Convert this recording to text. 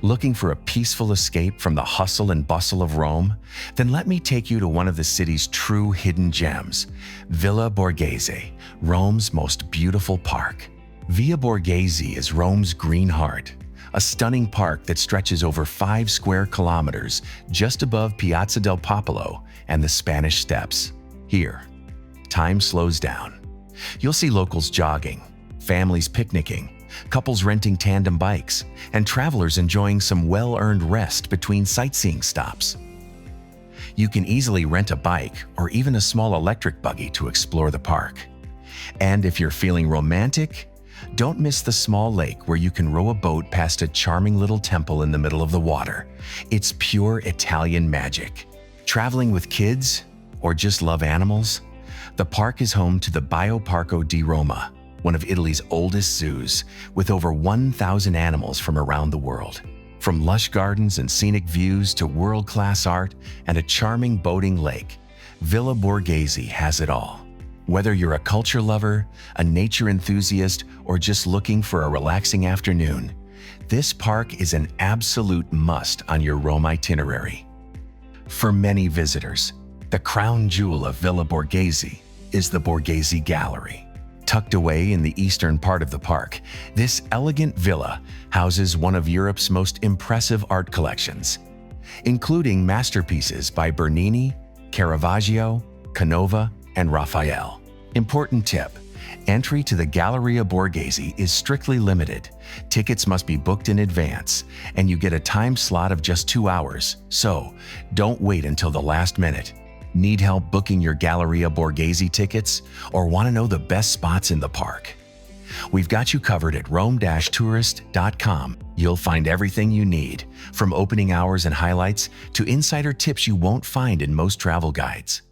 Looking for a peaceful escape from the hustle and bustle of Rome? Then let me take you to one of the city's true hidden gems, Villa Borghese, Rome's most beautiful park. Villa Borghese is Rome's green heart, a stunning park that stretches over 5 square kilometers just above Piazza del Popolo and the Spanish Steps. Here, time slows down. You'll see locals jogging, families picnicking, couples renting tandem bikes, and travelers enjoying some well-earned rest between sightseeing stops. You can easily rent a bike or even a small electric buggy to explore the park. And if you're feeling romantic, don't miss the small lake where you can row a boat past a charming little temple in the middle of the water. It's pure Italian magic. Traveling with kids or just love animals? The park is home to the Bioparco di Roma, one of Italy's oldest zoos, with over 1,000 animals from around the world. From lush gardens and scenic views to world-class art and a charming boating lake, Villa Borghese has it all. Whether you're a culture lover, a nature enthusiast, or just looking for a relaxing afternoon, this park is an absolute must on your Rome itinerary. For many visitors, the crown jewel of Villa Borghese is the Borghese Gallery. Tucked away in the eastern part of the park, this elegant villa houses one of Europe's most impressive art collections, including masterpieces by Bernini, Caravaggio, Canova, and Raphael. Important tip: entry to the Galleria Borghese is strictly limited. Tickets must be booked in advance, and you get a time slot of just 2 hours, so don't wait until the last minute. Need help booking your Galleria Borghese tickets or want to know the best spots in the park? We've got you covered at rome-tourist.com. You'll find everything you need, from opening hours and highlights to insider tips you won't find in most travel guides.